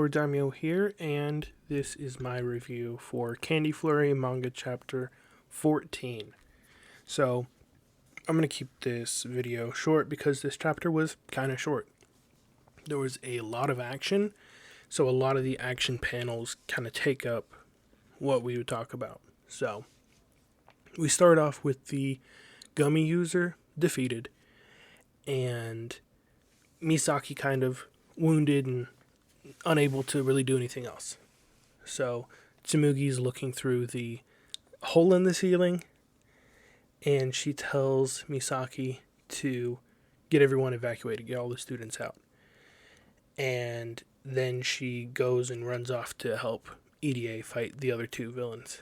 Tour Daimyo here, and this is my review for Candy Flurry manga chapter 14. So, I'm going to keep this video short because this chapter was kind of short. There was a lot of action, so a lot of the action panels kind of take up what we would talk about. So, we start off with the gummy user defeated, and Misaki kind of wounded and unable to really do anything else. So Tsurugi's looking through the hole in the ceiling, and she tells Misaki to get everyone evacuated, get all the students out. And then she goes and runs off to help EDA fight the other two villains.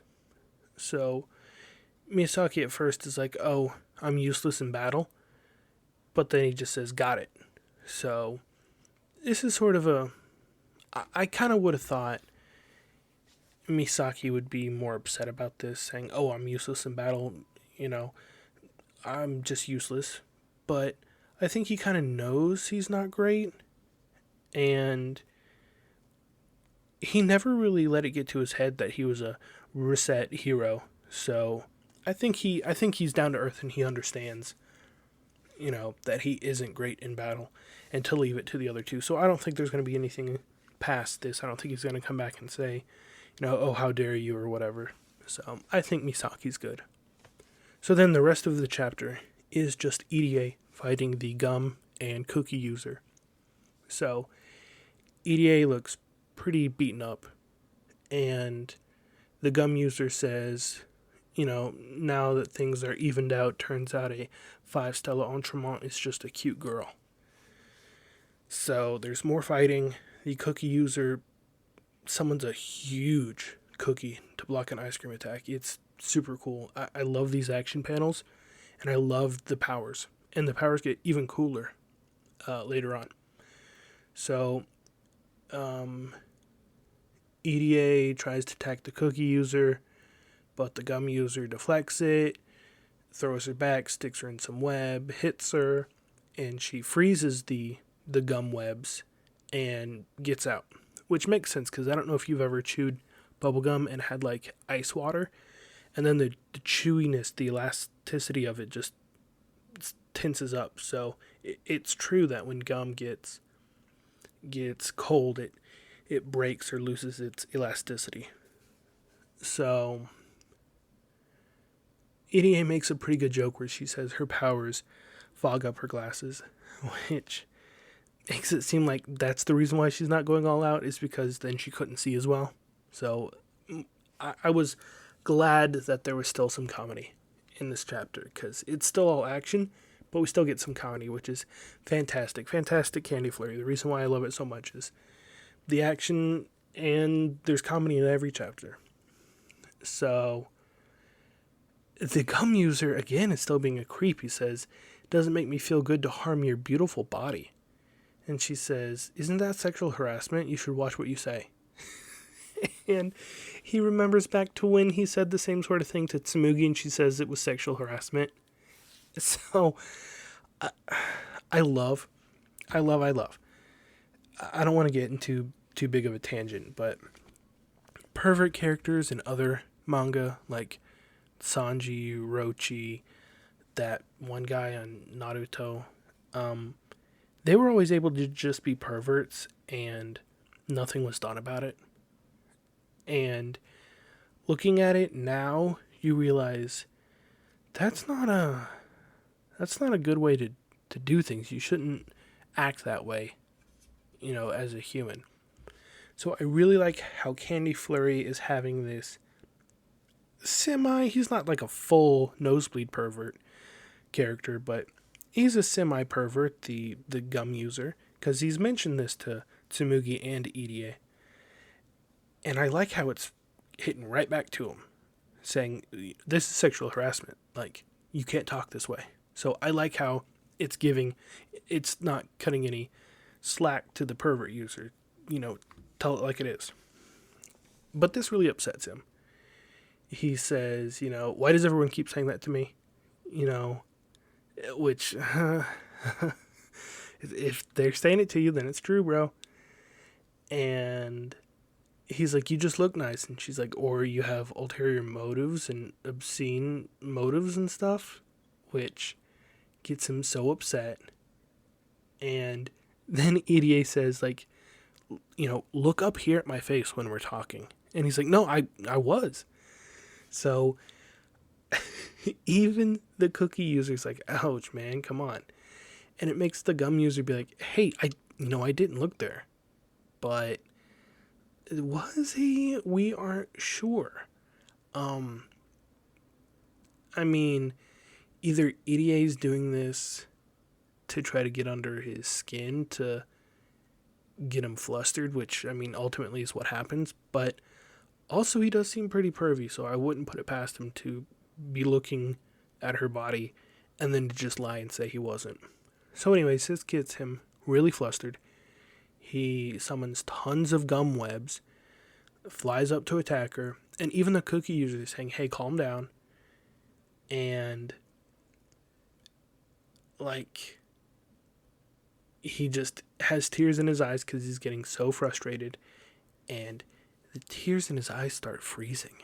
So Misaki at first is like, oh, I'm useless in battle. But then he just says, got it. So this is sort of I kind of would have thought Misaki would be more upset about this, saying, oh, I'm useless in battle, I'm just useless. But I think he kind of knows he's not great, and he never really let it get to his head that he was a reset hero. So I think he's down to earth and he understands, that he isn't great in battle, and to leave it to the other two. So I don't think there's going to be anything past this. I don't think he's going to come back and say, oh, how dare you, or whatever. So I think Misaki's good. So then the rest of the chapter is just EDA fighting the gum and cookie user. So EDA looks pretty beaten up, and the gum user says, now that things are evened out, turns out a 5 Stella Entremont is just a cute girl. So there's more fighting. The cookie user summons a huge cookie to block an ice cream attack. It's super cool. I love these action panels, and I love the powers. And the powers get even cooler later on. So EDA tries to attack the cookie user, but the gum user deflects it, throws her back, sticks her in some web, hits her, and she freezes the gum webs and gets out. Which makes sense, because I don't know if you've ever chewed bubblegum and had like ice water, and then the chewiness, the elasticity of it just tenses up. So it's true that when gum gets cold, it breaks or loses its elasticity. So EDA makes a pretty good joke where she says her powers fog up her glasses, which makes it seem like that's the reason why she's not going all out, is because then she couldn't see as well. So I was glad that there was still some comedy in this chapter, because it's still all action, but we still get some comedy, which is fantastic. Fantastic Candy Flurry. The reason why I love it so much is the action, and there's comedy in every chapter. So the gum user, again, is still being a creep. He says, it doesn't make me feel good to harm your beautiful body. And she says, isn't that sexual harassment? You should watch what you say. And he remembers back to when he said the same sort of thing to Tsurugi, and she says it was sexual harassment. So, I love. I don't want to get into too big of a tangent, but pervert characters in other manga, like Sanji, Rochi, that one guy on Naruto, they were always able to just be perverts and nothing was done about it. And looking at it now, you realize that's not a good way to do things. You shouldn't act that way, as a human. So I really like how Candy Flurry is having this he's not like a full nosebleed pervert character, but he's a semi-pervert, the gum user, because he's mentioned this to Tsurugi and EDA. And I like how it's hitting right back to him, saying, this is sexual harassment. Like, you can't talk this way. So I like how it's not cutting any slack to the pervert user. Tell it like it is. But this really upsets him. He says, why does everyone keep saying that to me? Which, if they're saying it to you, then it's true, bro. And he's like, you just look nice. And she's like, or you have ulterior motives and obscene motives and stuff, which gets him so upset. And then EDA says, like, look up here at my face when we're talking. And he's like, no, I was. So even the cookie user's like, ouch, man, come on. And it makes the gum user be like, hey, I didn't look there. But was he? We aren't sure. I mean, either EDA's doing this to try to get under his skin to get him flustered, which, I mean, ultimately is what happens. But also, he does seem pretty pervy, so I wouldn't put it past him to be looking at her body and then to just lie and say he wasn't. So anyways, this gets him really flustered. He summons tons of gum webs, flies up to attack her, and even the cookie user is saying, hey, calm down. And, like, he just has tears in his eyes because he's getting so frustrated. And the tears in his eyes start freezing.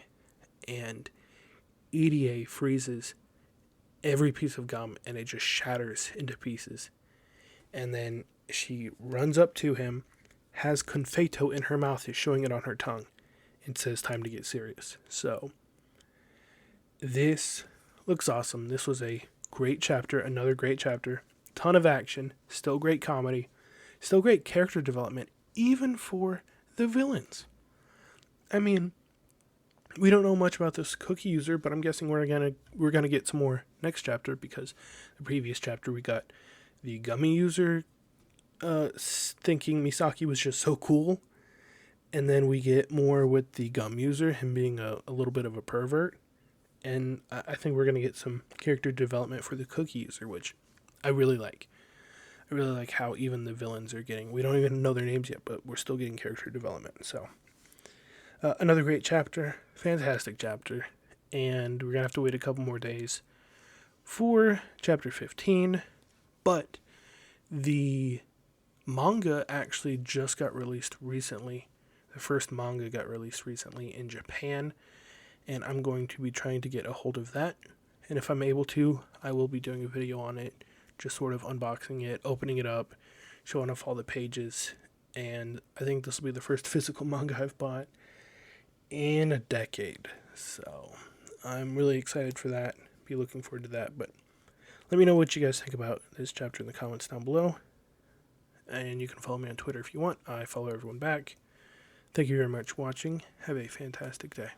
And EDA freezes every piece of gum, and it just shatters into pieces. And then she runs up to him, has confeito in her mouth, is showing it on her tongue, and says, time to get serious. So, this looks awesome. This was a great chapter, another great chapter. Ton of action, still great comedy, still great character development, even for the villains. I mean, we don't know much about this cookie user, but I'm guessing we're gonna get some more next chapter, because the previous chapter we got the gummy user thinking Misaki was just so cool, and then we get more with the gum user, him being a little bit of a pervert, and I think we're gonna get some character development for the cookie user, which I really like. I really like how even the villains are getting, we don't even know their names yet, but we're still getting character development. So another great chapter, fantastic chapter, and we're gonna have to wait a couple more days for chapter 15, but the manga actually just got released recently. The first manga got released recently in Japan, and I'm going to be trying to get a hold of that, and if I'm able to, I will be doing a video on it, just sort of unboxing it, opening it up, showing off all the pages, and I think this will be the first physical manga I've bought in a decade, so I'm really excited for that, be looking forward to that. But let me know what you guys think about this chapter in the comments down below, and you can follow me on Twitter if you want. I follow everyone back. Thank you very much for watching. Have a fantastic day.